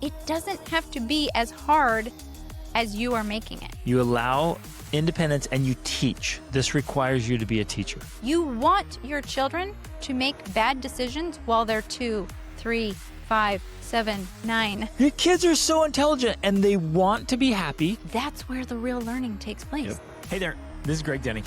It doesn't have to be as hard as you are making it. You allow independence and you teach. This requires you to be a teacher. You want your children to make bad decisions while they're 2, 3, 5, 7, 9. Your kids are so intelligent and they want to be happy. That's where the real learning takes place. Yep. Hey there, this is Greg Denning.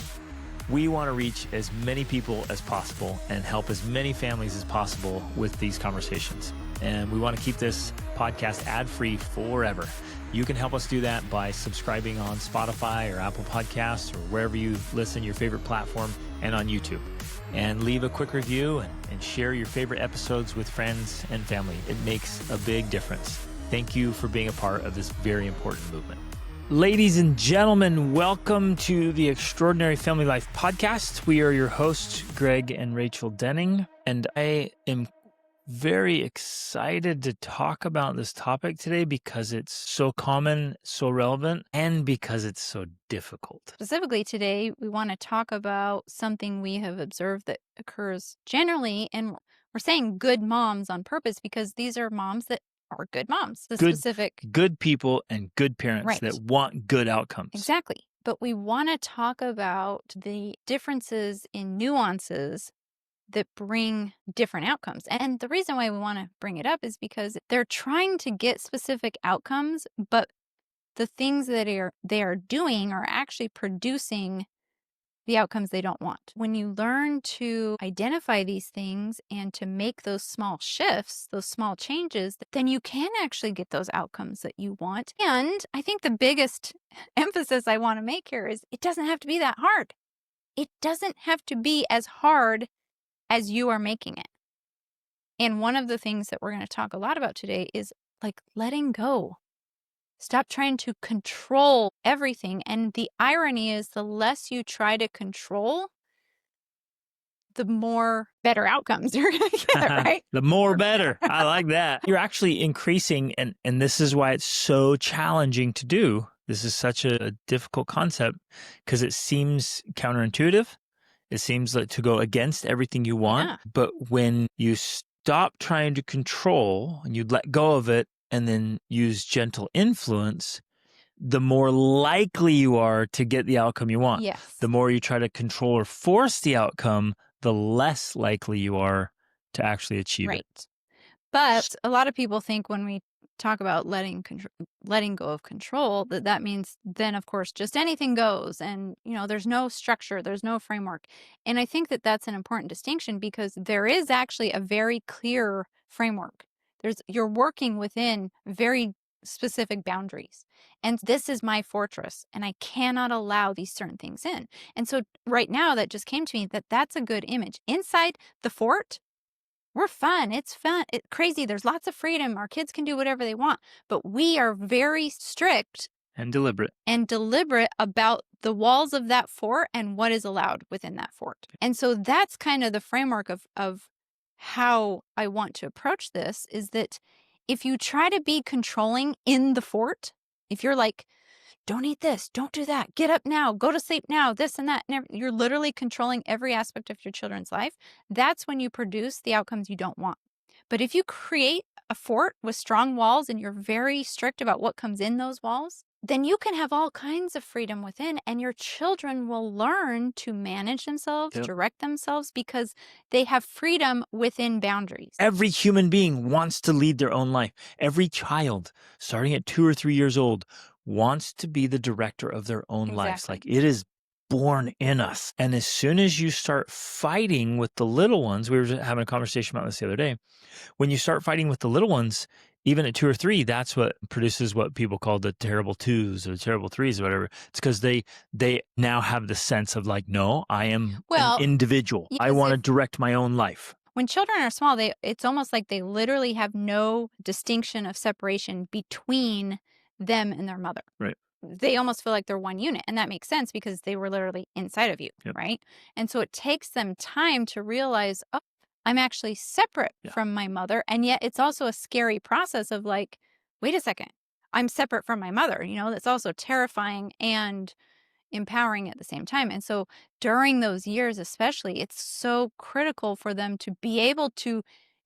We want to reach as many people as possible and help as many families as possible with these conversations. And we want to keep this podcast ad-free forever. You can help us do that by subscribing on Spotify or Apple Podcasts or wherever you listen, your favorite platform, and on YouTube. And leave a quick review and share your favorite episodes with friends and family. It makes a big difference. Thank you for being a part of this very important movement. Ladies and gentlemen, welcome to the Extraordinary Family Life Podcast. We are your hosts, Greg and Rachel Denning, and I am very excited to talk about this topic today because it's so common, so relevant, and because it's so difficult. Specifically today, we want to talk about something we have observed that occurs generally, and we're saying good moms on purpose because these are moms that are good moms. Good people and good parents that want good outcomes. Exactly. But we want to talk about the differences in nuances that bring different outcomes. And the reason why we want to bring it up is because they're trying to get specific outcomes, but the things that they are doing are actually producing the outcomes they don't want. When you learn to identify these things and to make those small shifts, those small changes, then you can actually get those outcomes that you want. And I think the biggest emphasis I want to make here is it doesn't have to be that hard. It doesn't have to be as hard as you are making it. And one of the things that we're going to talk a lot about today is like letting go. Stop trying to control everything. And the irony is the less you try to control, the more better outcomes you're going to get, right? The more better. I like that. You're actually increasing, and this is why it's so challenging to do. This is such a difficult concept because it seems counterintuitive. It seems like to go against everything you want. Yeah. But when you stop trying to control and you let go of it and then use gentle influence, the more likely you are to get the outcome you want. Yes. The more you try to control or force the outcome, the less likely you are to actually achieve it. But a lot of people think when we talk about letting go of control, that means then, of course, just anything goes. And, there's no structure, there's no framework. And I think that that's an important distinction because there is actually a very clear framework. You're working within very specific boundaries. And this is my fortress, and I cannot allow these certain things in. And so right now that just came to me that's a good image. Inside the fort, we're fun. It's fun. It's crazy. There's lots of freedom. Our kids can do whatever they want. But we are very strict and deliberate about the walls of that fort and what is allowed within that fort. And so that's kind of the framework of how I want to approach this is that if you try to be controlling in the fort, if you're like, don't eat this, don't do that, get up now, go to sleep now, this and that, and you're literally controlling every aspect of your children's life, that's when you produce the outcomes you don't want. But if you create a fort with strong walls and you're very strict about what comes in those walls, then you can have all kinds of freedom within, and your children will learn to manage themselves, direct themselves, because they have freedom within boundaries. Every human being wants to lead their own life. Every child, starting at 2 or 3 years old, wants to be the director of their own lives. Like it is born in us. And as soon as you start fighting with the little ones, we were having a conversation about this the other day. When you start fighting with the little ones, even at 2 or 3, that's what produces what people call the terrible 2s or the terrible 3s or whatever. It's because they now have the sense of like, no, I am an individual. Yes, I want to direct my own life. When children are small, it's almost like they literally have no distinction of separation between them and their mother. Right. They almost feel like they're one unit. And that makes sense because they were literally inside of you, right? And so it takes them time to realize, oh, I'm actually separate from my mother. And yet it's also a scary process of like, wait a second, I'm separate from my mother. That's also terrifying and empowering at the same time. And so during those years, especially, it's so critical for them to be able to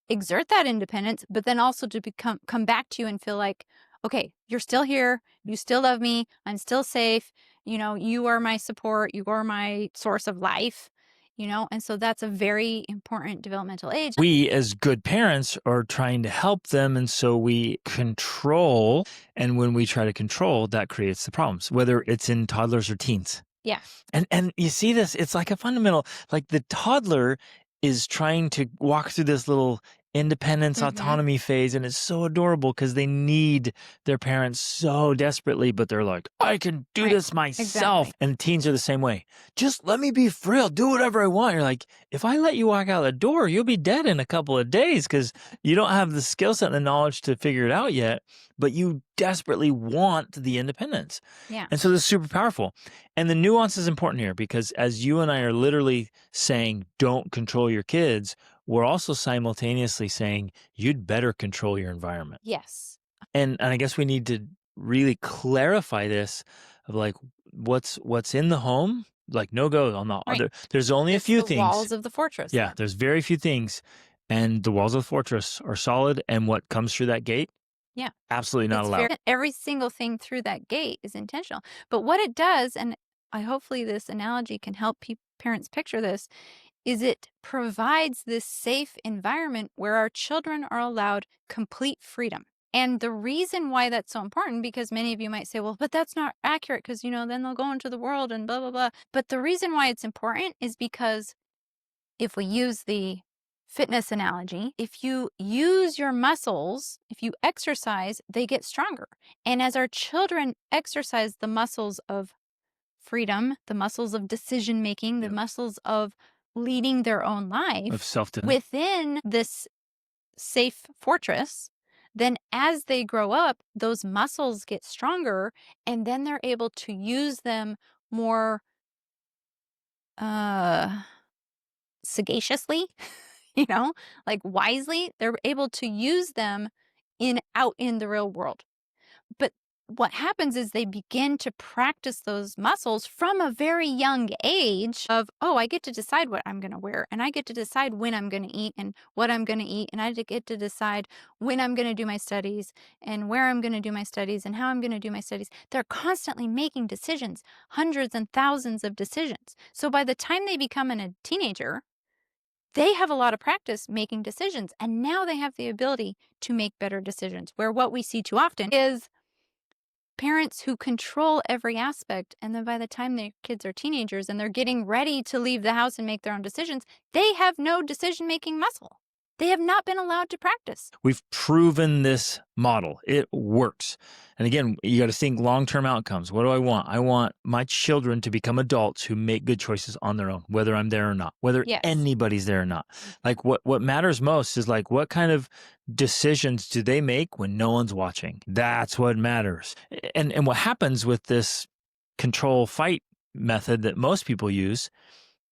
exert that independence, but then also to come back to you and feel like, okay, you're still here. You still love me. I'm still safe. You are my support. You are my source of life, and so that's a very important developmental age. We, as good parents, are trying to help them. And so we control. And when we try to control, that creates the problems, whether it's in toddlers or teens. Yeah. And you see this, it's like a fundamental, like the toddler is trying to walk through this little independence, autonomy phase, and it's so adorable because they need their parents so desperately, but they're like, I can do Right. this myself. Exactly. And teens are the same way. Just let me be free. I'll do whatever I want. You're like, if I let you walk out the door, you'll be dead in a couple of days because you don't have the skill set and the knowledge to figure it out yet, but you desperately want the independence. Yeah. And so this is super powerful. And the nuance is important here because as you and I are literally saying, don't control your kids, we're also simultaneously saying you'd better control your environment. Yes. And I guess we need to really clarify this of like what's in the home, like no go on the Right. there's only a few the things. walls of the fortress. Yeah, there's very few things. And the walls of the fortress are solid. And what comes through that gate? Yeah. Absolutely not allowed. Every single thing through that gate is intentional. But what it does, and hopefully this analogy can help parents picture this, is it provides this safe environment where our children are allowed complete freedom. And the reason why that's so important, because many of you might say, well, but that's not accurate because, then they'll go into the world and blah, blah, blah. But the reason why it's important is because if we use the fitness analogy, if you use your muscles, if you exercise, they get stronger. And as our children exercise the muscles of freedom, the muscles of decision making, the muscles of leading their own life Of self-defense. within this safe fortress, then as they grow up, those muscles get stronger and then they're able to use them more sagaciously, like wisely. They're able to use them out in the real world. But what happens is they begin to practice those muscles from a very young age of, oh, I get to decide what I'm going to wear, and I get to decide when I'm going to eat and what I'm going to eat, and I get to decide when I'm going to do my studies and where I'm going to do my studies and how I'm going to do my studies. They're constantly making decisions, hundreds and thousands of decisions. So by the time they become a teenager, they have a lot of practice making decisions, and now they have the ability to make better decisions, where what we see too often is parents who control every aspect, and then by the time their kids are teenagers and they're getting ready to leave the house and make their own decisions, they have no decision-making muscle. They have not been allowed to practice. We've proven this model. It works. And again, you got to think long-term outcomes. What do I want? I want my children to become adults who make good choices on their own, whether I'm there or not, whether anybody's there or not. Like what matters most is like, what kind of decisions do they make when no one's watching? That's what matters. And what happens with this control fight method that most people use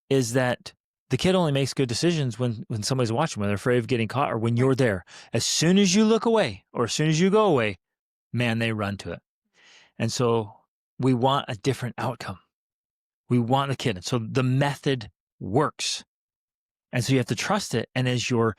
is that the kid only makes good decisions when somebody's watching, when they're afraid of getting caught or when you're there. As soon as you look away or as soon as you go away, man, they run to it. And so we want a different outcome. We want the kid. And so the method works. And so you have to trust it. And as you're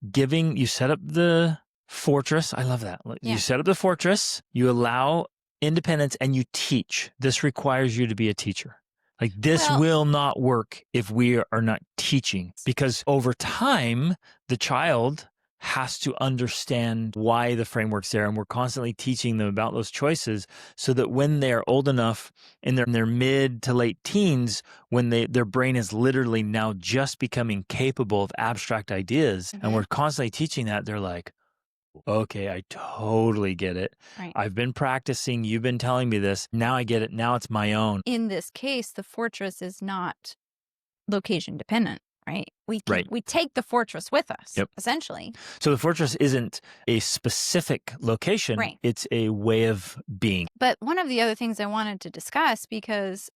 giving, you set up the fortress. I love that. Yeah. You set up the fortress, you allow independence, and you teach. This requires you to be a teacher. Like this will not work if we are not teaching, because over time, the child has to understand why the framework's there. And we're constantly teaching them about those choices so that when they're old enough in their mid to late teens, when their brain is literally now just becoming capable of abstract ideas, and we're constantly teaching that, they're like, okay, I totally get it. Right. I've been practicing. You've been telling me this. Now I get it. Now it's my own. In this case, the fortress is not location dependent, right? We take the fortress with us, essentially. So the fortress isn't a specific location. Right. It's a way of being. But one of the other things I wanted to discuss, because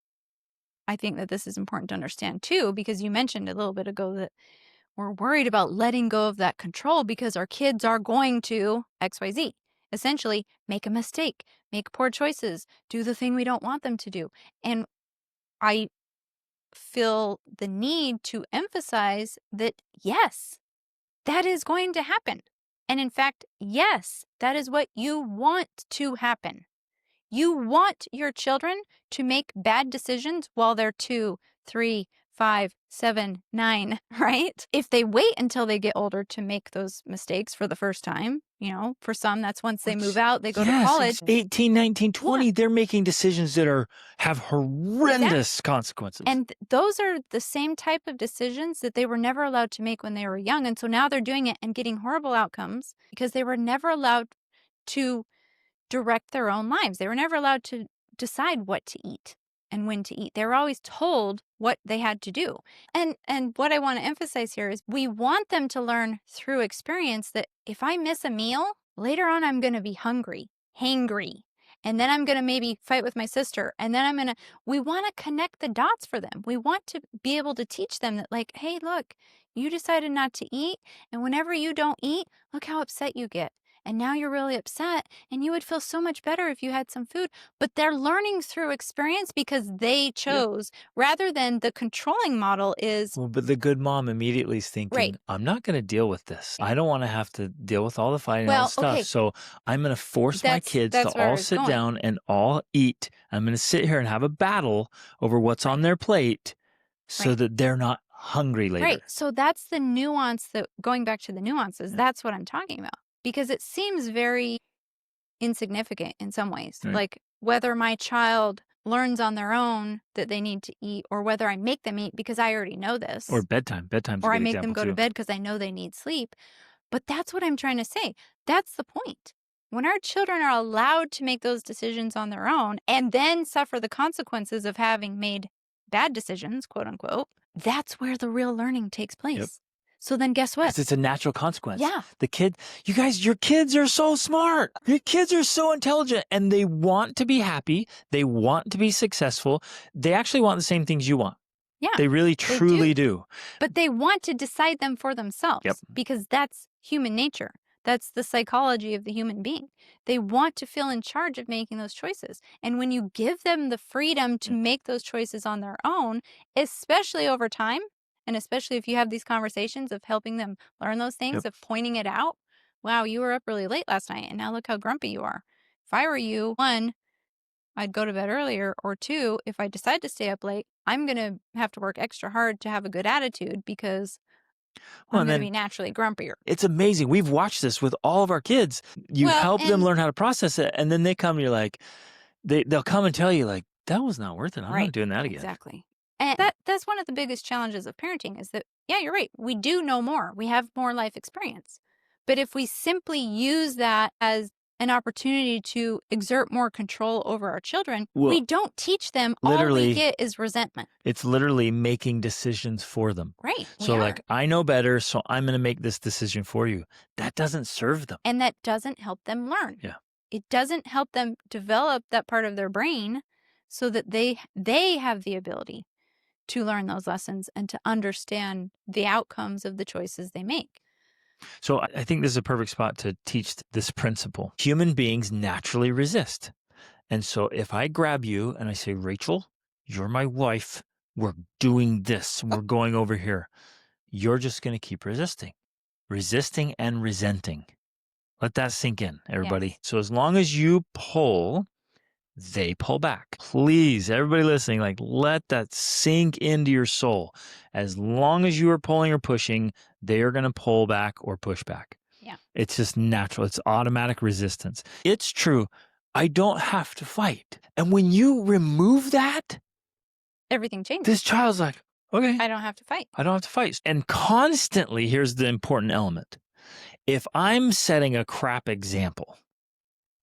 I think that this is important to understand too, because you mentioned a little bit ago that we're worried about letting go of that control because our kids are going to XYZ. Essentially, make a mistake, make poor choices, do the thing we don't want them to do. And I feel the need to emphasize that, yes, that is going to happen. And in fact, yes, that is what you want to happen. You want your children to make bad decisions while they're 2, 3, 5, 7, 9, right? If they wait until they get older to make those mistakes for the first time, for some, that's once they move out, they go to Yes, college. it's 18, 19, 20. Yeah. They're making decisions that have horrendous consequences. And those are the same type of decisions that they were never allowed to make when they were young. And so now they're doing it and getting horrible outcomes because they were never allowed to direct their own lives. They were never allowed to decide what to eat and when to eat. They were always told what they had to do. And what I want to emphasize here is we want them to learn through experience that if I miss a meal, later on I'm going to be hangry. And then I'm going to maybe fight with my sister. And then we want to connect the dots for them. We want to be able to teach them that, like, hey, look, you decided not to eat. And whenever you don't eat, look how upset you get. And now you're really upset, and you would feel so much better if you had some food. But they're learning through experience because they chose, rather than the controlling model is. Well, but the good mom immediately is thinking, Right. I'm not going to deal with this. I don't want to have to deal with all the fighting and all the stuff. Okay. So I'm going to force my kids that's to where I all was sit going. down and all eat. I'm going to sit here and have a battle over what's on their plate so that they're not hungry later. Right. So that's the nuance going back to the nuances, that's what I'm talking about. Because it seems very insignificant in some ways. Right. Like whether my child learns on their own that they need to eat, or whether I make them eat because I already know this. Or bedtime. Bedtime's or a I good make them example go to too. bed because I know they need sleep. But that's what I'm trying to say. That's the point. When our children are allowed to make those decisions on their own and then suffer the consequences of having made bad decisions, quote unquote, that's where the real learning takes place. Yep. So then guess what? 'Cause it's a natural consequence. Yeah. You guys, your kids are so smart. Your kids are so intelligent, and they want to be happy. They want to be successful. They actually want the same things you want. Yeah. They really, truly do. But they want to decide them for themselves. Yep. Because that's human nature. That's the psychology of the human being. They want to feel in charge of making those choices. And when you give them the freedom to make those choices on their own, especially over time, and especially if you have these conversations of helping them learn those things, of pointing it out. Wow, you were up really late last night, and now look how grumpy you are. If I were you, 1, I'd go to bed earlier, or 2, if I decide to stay up late, I'm going to have to work extra hard to have a good attitude because I'm going to be naturally grumpier. It's amazing. We've watched this with all of our kids. You help them learn how to process it, and then they come and you're like, they'll come and tell you, like, that was not worth it. I'm not doing that again. Exactly. And that's one of the biggest challenges of parenting is that, yeah, you're right. We do know more. We have more life experience. But if we simply use that as an opportunity to exert more control over our children, we don't teach them. All we get is resentment. It's literally making decisions for them. Right. So like, I know better, so I'm going to make this decision for you. That doesn't serve them. And that doesn't help them learn. Yeah. It doesn't help them develop that part of their brain so that they have the ability to learn those lessons and to understand the outcomes of the choices they make. So I think this is a perfect spot to teach this principle. Human beings naturally resist. And so if I grab you and I say, Rachel, you're my wife, we're doing this, and we're going over here, you're just going to keep resisting and resenting. Let that sink in, everybody. Yes. So as long as you pull, they pull back. Please, everybody listening, like, let that sink into your soul. As long as you are pulling or pushing, they are going to pull back or push back. Yeah. It's just natural. It's automatic resistance. It's true. I don't have to fight. And when you remove that, everything changes. This child's like, okay. I don't have to fight. I don't have to fight. And constantly, here's the important element. If I'm setting a crap example,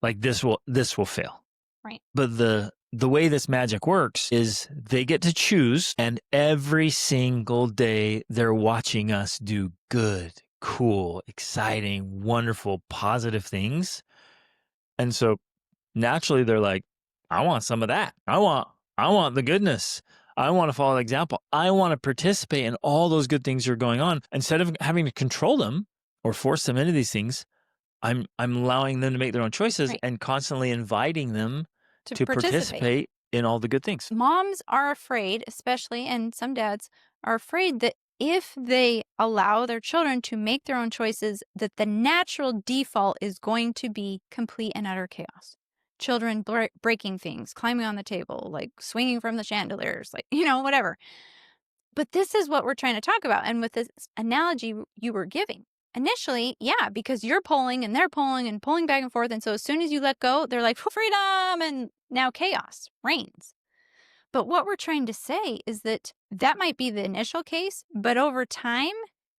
like this will fail. Right. But the way this magic works is they get to choose, and every single day they're watching us do good, cool, exciting, wonderful, positive things. And so naturally they're like, I want some of that. I want the goodness. I want to follow the example. I want to participate in all those good things that are going on. Instead of having to control them or force them into these things, I'm allowing them to make their own choices and constantly inviting them to participate in all the good things. Moms are afraid, especially, and some dads are afraid that if they allow their children to make their own choices, that the natural default is going to be complete and utter chaos. Children breaking things, climbing on the table, like swinging from the chandeliers, like, whatever. But this is what we're trying to talk about. And with this analogy you were giving, initially, yeah, because you're pulling and they're pulling and pulling back and forth. And so as soon as you let go, they're like, freedom. And now chaos reigns. But what we're trying to say is that that might be the initial case, but over time,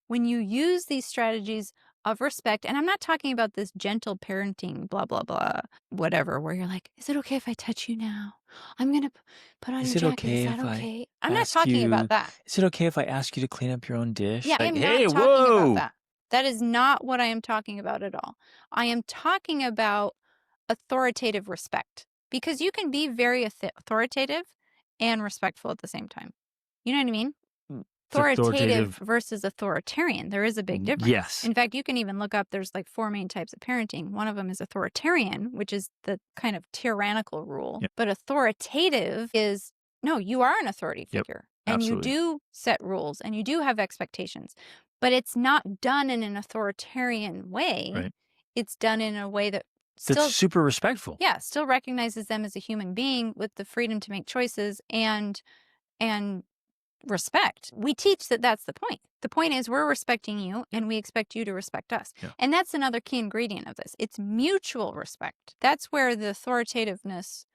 when you use these strategies of respect, and I'm not talking about this gentle parenting, blah, blah, blah, whatever, where you're like, is it okay if I touch you now? I'm going to put on Is your it jacket. Is okay that if I okay? I'm not ask talking about you? that. Is it okay if I ask you to clean up your own dish? Yeah, I Like, am hey, not talking about whoa. that. That is not what I am talking about at all. I am talking about authoritative respect because you can be very authoritative and respectful at the same time. You know what I mean? It's Authoritative authoritative. versus authoritarian. There is a big difference. Yes. In fact, you can even look up, there's like 4 main types of parenting. One of them is authoritarian, which is the kind of tyrannical rule. Yep. But authoritative is, no, you are an authority Yep. figure and you Absolutely. do set rules and you do have expectations, but it's not done in an authoritarian way. Right. It's done in a way that That's still, super respectful. yeah, still recognizes them as a human being with the freedom to make choices and respect. We teach that that's the point. The point is we're respecting you and we expect you to respect us. Yeah. And that's another key ingredient of this. It's mutual respect. That's where the authoritativeness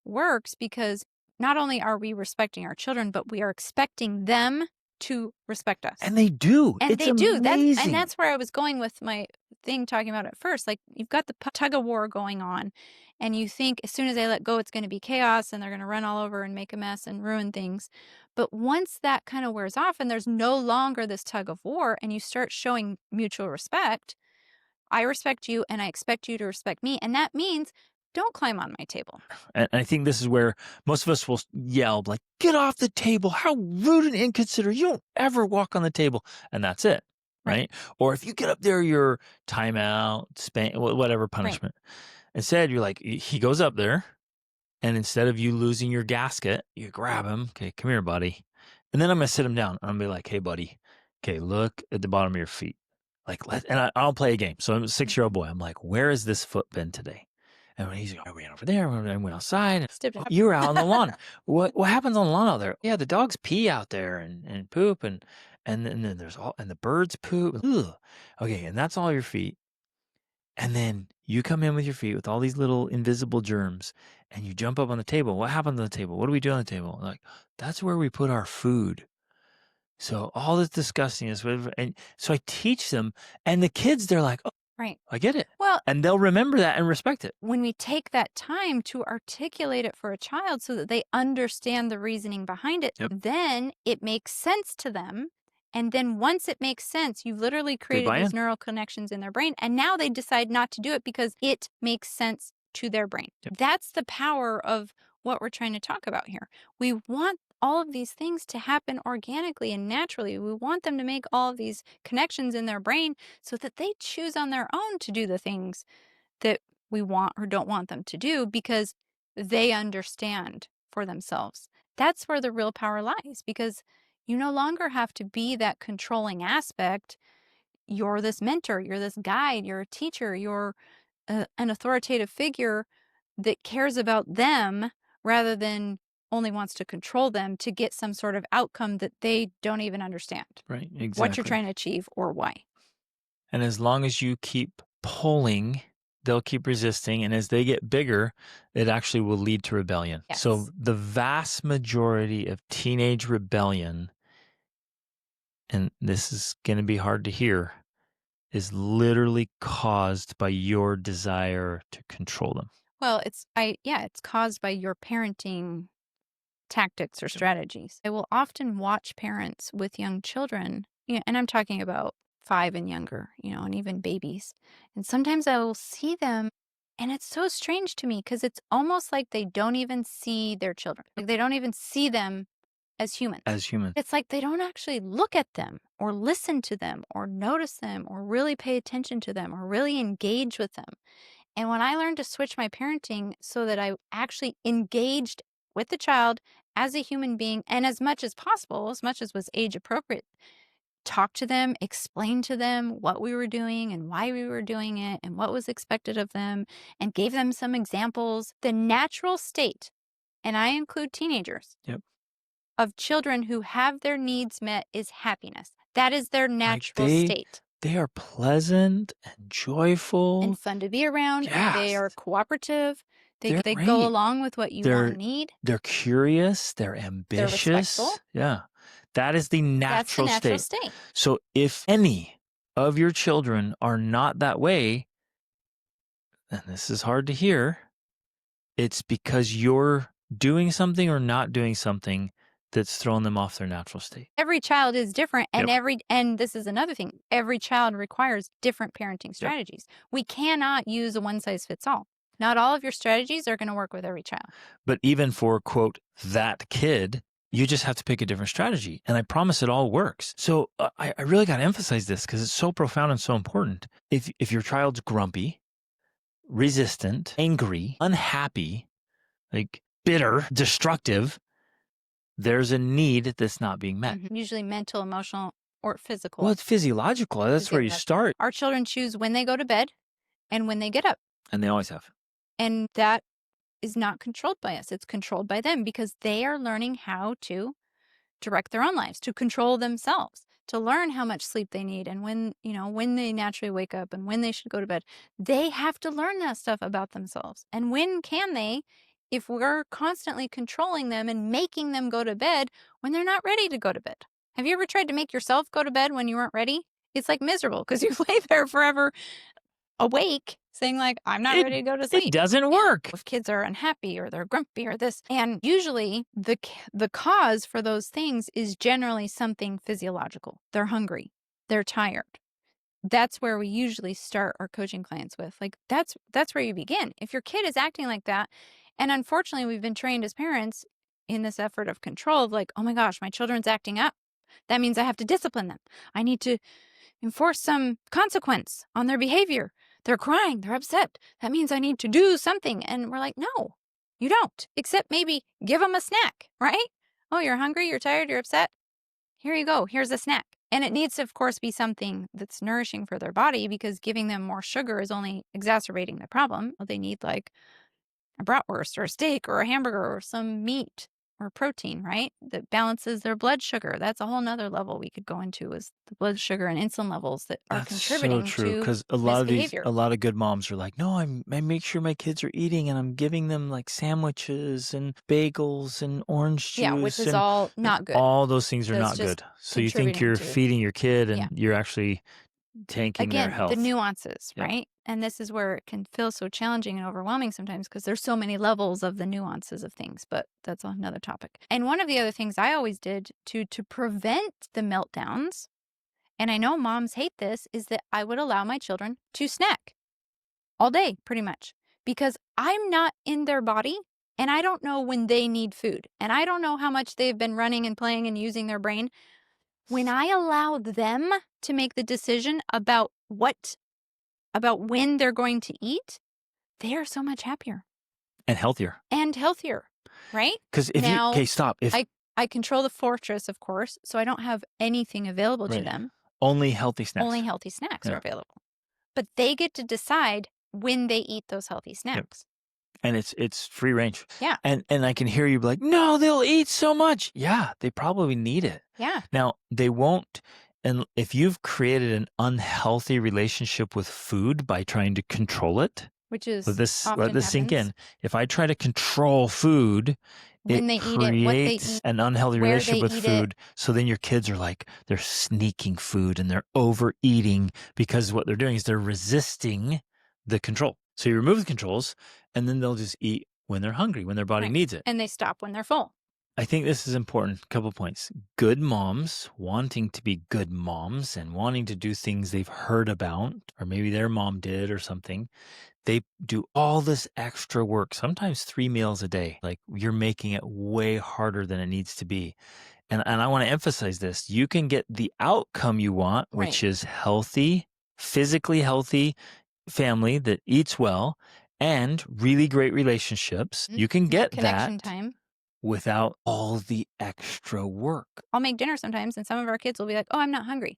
works because not only are we respecting our children, but we are expecting them to respect us. And they do. And It's they do. amazing. That's where I was going with my thing talking about at first. Like you've got the tug of war going on, and you think as soon as they let go, it's going to be chaos and they're going to run all over and make a mess and ruin things. But once that kind of wears off and there's no longer this tug of war, and you start showing mutual respect, I respect you and I expect you to respect me. And that means don't climb on my table. And I think this is where most of us will yell, like, get off the table. How rude and inconsiderate. You don't ever walk on the table. And that's it. Right. Or if you get up there, you're timeout, spank, whatever punishment. Instead, you're like, he goes up there. And instead of you losing your gasket, you grab him. Okay, come here, buddy. And then I'm going to sit him down. I'm going to be like, hey, buddy. Okay, look at the bottom of your feet. Like, I'll play a game. So I'm a 6-year-old boy. I'm like, where has this foot been today? And when he's like, I ran over there, I went outside. You were out on the lawn. What happens on the lawn out there? Yeah, the dogs pee out there and poop and then there's and the birds poop. Ugh. Okay, and that's all your feet. And then you come in with your feet with all these little invisible germs and you jump up on the table. What happens on the table? What do we do on the table? Like, that's where we put our food. So all this disgusting is, and so I teach them, and the kids, they're like, oh, Right. I get it. Well, And they'll remember that and respect it. when we take that time to articulate it for a child so that they understand the reasoning behind it, Yep. then it makes sense to them. And then once it makes sense, you've literally created buy these in. neural connections in their brain. And now they decide not to do it because it makes sense to their brain. Yep. That's the power of what we're trying to talk about here. We want all of these things to happen organically and naturally. We want them to make all of these connections in their brain so that they choose on their own to do the things that we want or don't want them to do because they understand for themselves. That's where the real power lies because you no longer have to be that controlling aspect. You're this mentor, you're this guide, you're a teacher, you're an authoritative figure that cares about them rather than only wants to control them to get some sort of outcome that they don't even understand. Right. Exactly. What you're trying to achieve or why. And as long as you keep pulling, they'll keep resisting. And as they get bigger, it actually will lead to rebellion. Yes. So the vast majority of teenage rebellion, and this is going to be hard to hear, is literally caused by your desire to control them. Well, it's caused by your parenting tactics or strategies. I will often watch parents with young children, and I'm talking about 5 and younger, and even babies. And sometimes I will see them, and it's so strange to me because it's almost like they don't even see their children. Like they don't even see them as humans. It's like they don't actually look at them or listen to them or notice them or really pay attention to them or really engage with them. And when I learned to switch my parenting so that I actually engaged with the child as a human being and as much as possible, as much as was age appropriate, talk to them, explain to them what we were doing and why we were doing it and what was expected of them, and gave them some examples. The natural state, and I include teenagers, Yep. of children who have their needs met is happiness. That is their Like natural state. they are pleasant and joyful. And fun to be around. They Yes. are cooperative. They're They great. go along with what you want They're and need. they're curious, they're They're ambitious. respectful. Yeah. That is the That's the natural natural state. state. So if any of your children are not that way, and this is hard to hear, it's because you're doing something or not doing something that's throwing them off their natural state. Every child is different, and Yep. and this is another thing. Every child requires different parenting strategies. We cannot use a one size fits all. Not all of your strategies are going to work with every child. But even for, quote, that kid, you just have to pick a different strategy. And I promise it all works. So I really got to emphasize this because it's so profound and so important. If your child's grumpy, resistant, angry, unhappy, like bitter, destructive, there's a need that's not being met. Usually mental, emotional, or physical. Well, it's physiological. That's where you start. Our children choose when they go to bed and when they get up. And they always have. And that is not controlled by us. It's controlled by them because they are learning how to direct their own lives, to control themselves, to learn how much sleep they need and when they naturally wake up and when they should go to bed. They have to learn that stuff about themselves. And when can they, if we're constantly controlling them and making them go to bed when they're not ready to go to bed? Have you ever tried to make yourself go to bed when you weren't ready? It's like miserable because you lay there forever awake saying like, I'm not ready to go to sleep. It doesn't work. If kids are unhappy or they're grumpy or this. And usually the cause for those things is generally something physiological. They're hungry. They're tired. That's where we usually start our coaching clients with. Like that's where you begin. If your kid is acting like that, and unfortunately we've been trained as parents in this effort of control of like, oh my gosh, my children's acting up. That means I have to discipline them. I need to enforce some consequence on their behavior. They're crying. They're upset. That means I need to do something. And we're like, no, you don't. Except maybe give them a snack, right? Oh, you're hungry. You're tired. You're upset. Here you go. Here's a snack. And it needs to, of course, be something that's nourishing for their body because giving them more sugar is only exacerbating the problem. Well, they need like a bratwurst or a steak or a hamburger or some meat or protein, right? That balances their blood sugar. That's a whole nother level we could go into is the blood sugar and insulin levels that are contributing so true, to because a lot of good moms are like, no, I make sure my kids are eating and I'm giving them like sandwiches and bagels and orange juice. Yeah, which is all not good. All those things are not That's just good. So you think you're feeding your kid and you're actually tanking their health. The nuances, right? And this is where it can feel so challenging and overwhelming sometimes because there's so many levels of the nuances of things, but that's another topic. And one of the other things I always did to prevent the meltdowns, and I know moms hate this, is that I would allow my children to snack all day pretty much because I'm not in their body and I don't know when they need food and I don't know how much they've been running and playing and using their brain. When I allow them to make the decision about when they're going to eat, they are so much happier. And healthier. Right? Because stop. I control the fortress, of course, so I don't have anything available to them. Only healthy snacks. Only healthy snacks are available. But they get to decide when they eat those healthy snacks. Yep. And it's free range. Yeah. And I can hear you be like, no, they'll eat so much. Yeah, they probably need it. Yeah. Now, they won't. And if you've created an unhealthy relationship with food by trying to control it, which is let this sink in. If I try to control food, when it creates an unhealthy relationship with food. So then your kids are like, they're sneaking food and they're overeating because what they're doing is they're resisting the control. So you remove the controls and then they'll just eat when they're hungry, when their body needs it. And they stop when they're full. I think this is important. A couple points. Good moms wanting to be good moms and wanting to do things they've heard about, or maybe their mom did or something. They do all this extra work, sometimes 3 meals a day. Like you're making it way harder than it needs to be. And I want to emphasize this. You can get the outcome you want, which is healthy, physically healthy family that eats well and really great relationships. You can get connection that time without all the extra work. I'll make dinner sometimes, and some of our kids will be like, "Oh, I'm not hungry."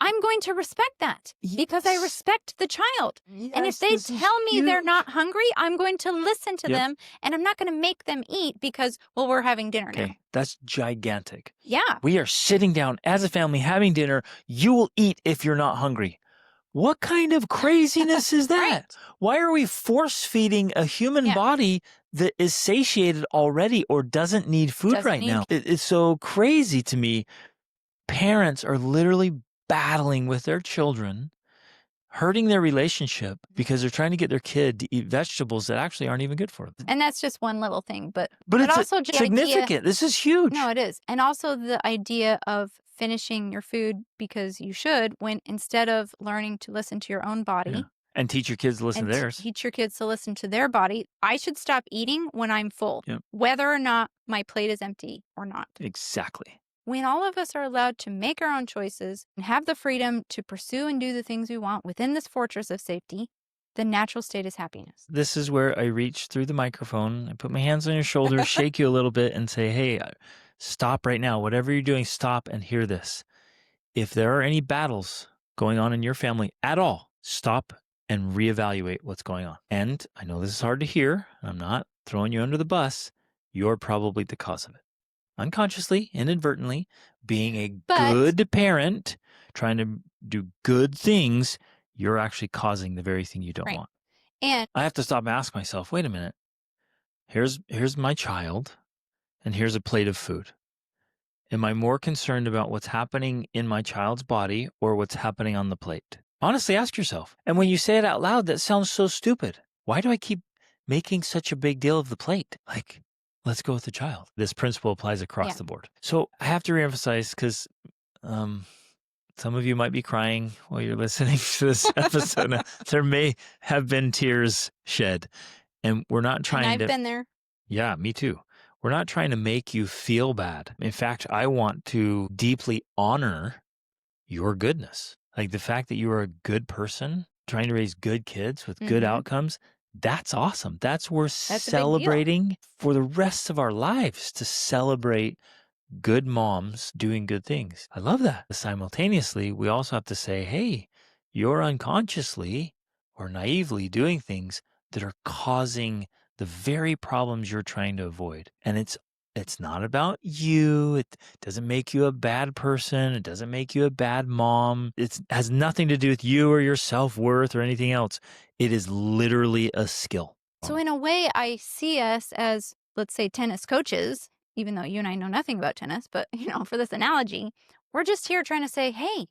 I'm going to respect that because I Yes. respect the child. And if Yes, they this is tell me they're huge. not hungry, I'm going to listen to Yep. them, and I'm not going to make them eat because, well, we're having dinner now. Okay, that's gigantic. Yeah. We are sitting down as a family having dinner. You will eat if you're not hungry. What kind of craziness is that? Right. Why are we force feeding a human Yeah. body that is satiated already or doesn't need food Doesn't right need now? It's so crazy to me. Parents are literally battling with their children, hurting their relationship because they're trying to get their kid to eat vegetables that actually aren't even good for them. And that's just one little thing, but But it's also the idea. significant. This is huge. No, it is. And also the idea of finishing your food because you should, when instead of learning to listen to your own body. Yeah. And teach your kids to listen And to theirs. teach your kids to listen to their body. I should stop eating when I'm full, Yep. whether or not my plate is empty or not. Exactly. When all of us are allowed to make our own choices and have the freedom to pursue and do the things we want within this fortress of safety, the natural state is happiness. This is where I reach through the microphone. I put my hands on your shoulders, shake you a little bit, and say, hey, stop right now. Whatever you're doing, stop and hear this. If there are any battles going on in your family at all, stop and reevaluate what's going on. And I know this is hard to hear. I'm not throwing you under the bus. You're probably the cause of it. Unconsciously, inadvertently, being a good parent, trying to do good things, you're actually causing the very thing you don't want. And I have to stop and ask myself, wait a minute. Here's my child, and here's a plate of food. Am I more concerned about what's happening in my child's body or what's happening on the plate? Honestly, ask yourself. And when you say it out loud, that sounds so stupid. Why do I keep making such a big deal of the plate? Like, let's go with the child. This principle applies across the board. So I have to reemphasize because some of you might be crying while you're listening to this episode. Now, there may have been tears shed. And we're not trying and I've been there. Yeah, me too. We're not trying to make you feel bad. In fact, I want to deeply honor your goodness. Like the fact that you are a good person, trying to raise good kids with good outcomes, that's awesome. That's worth celebrating for the rest of our lives, to celebrate good moms doing good things. I love that. Simultaneously, we also have to say, hey, you're unconsciously or naively doing things that are causing the very problems you're trying to avoid. And it's not about you. It doesn't make you a bad person. It doesn't make you a bad mom. It has nothing to do with you or your self-worth or anything else. It is literally a skill. So in a way, I see us as, let's say, tennis coaches, even though you and I know nothing about tennis, but for this analogy, we're just here trying to say, hey,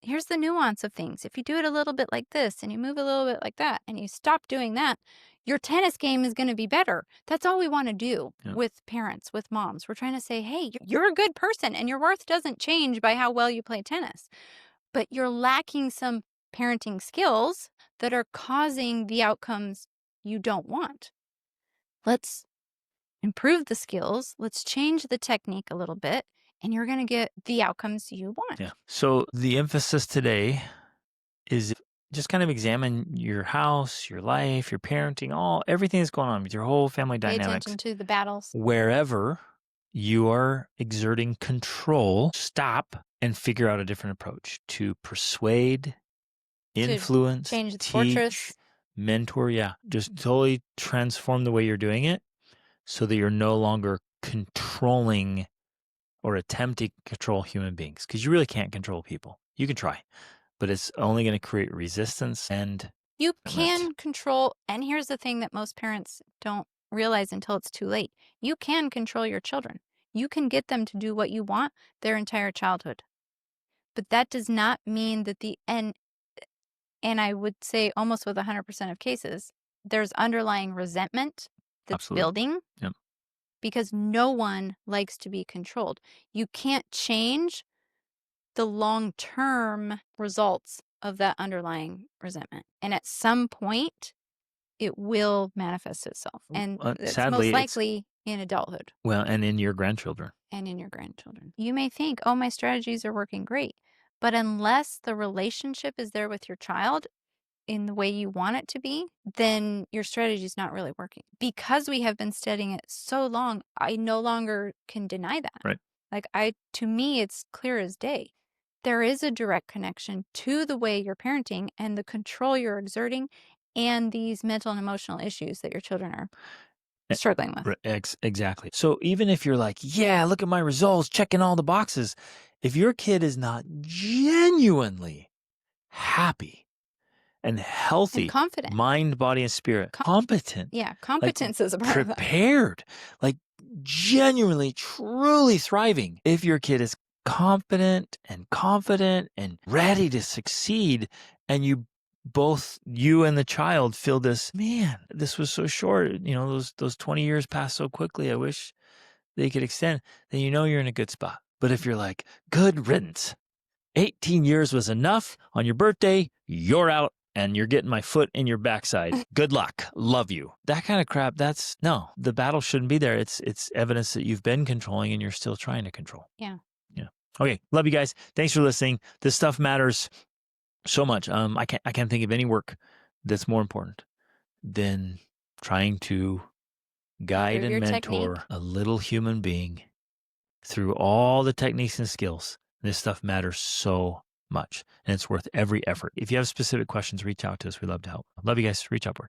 here's the nuance of things. If you do it a little bit like this and you move a little bit like that and you stop doing that, your tennis game is going to be better. That's all we want to do with parents, with moms. We're trying to say, hey, you're a good person and your worth doesn't change by how well you play tennis, but you're lacking some parenting skills that are causing the outcomes you don't want. Let's improve the skills. Let's change the technique a little bit, and you're going to get the outcomes you want. Yeah. So the emphasis today is just kind of examine your house, your life, your parenting, everything that's going on with your whole family Pay dynamics. attention to the battles. Wherever you are exerting control, stop and figure out a different approach to persuade, influence, change the teach, fortress. mentor. Yeah. Just totally transform the way you're doing it so that you're no longer controlling or attempting to control human beings, because you really can't control people. You can try, but it's only going to create resistance. And you can control. And here's the thing that most parents don't realize until it's too late. You can control your children. You can get them to do what you want their entire childhood. But that does not mean that and I would say almost with 100% of cases, there's underlying resentment that's building. Yep. Because no one likes to be controlled. You can't change the long-term results of that underlying resentment. And at some point, it will manifest itself. And it's sadly, most likely in adulthood. Well, and in your grandchildren. You may think, oh, my strategies are working great. But unless the relationship is there with your child, in the way you want it to be, then your strategy is not really working. Because we have been studying it so long, I no longer can deny that. Right. Like to me, it's clear as day. There is a direct connection to the way you're parenting and the control you're exerting and these mental and emotional issues that your children are struggling with. Exactly. So even if you're like, yeah, look at my results, checking all the boxes, if your kid is not genuinely happy and healthy, And confident. mind, body, and spirit, competent. Yeah, like competence is a part of that. prepared, like genuinely, truly thriving. If your kid is competent and confident and ready to succeed, and you and the child feel this, man, this was so short, those 20 years passed so quickly, I wish they could extend, then you're in a good spot. But if you're like, good riddance, 18 years was enough, on your birthday, you're out, and you're getting my foot in your backside. Good luck. Love you. That kind of crap, no, the battle shouldn't be there. It's evidence that you've been controlling and you're still trying to control. Yeah. Yeah. Okay. Love you guys. Thanks for listening. This stuff matters so much. I can't think of any work that's more important than trying to guide and mentor a little human being through all the techniques and skills. This stuff matters so much, and it's worth every effort. If you have specific questions, reach out to us. We love to help. Love you guys. Reach upward.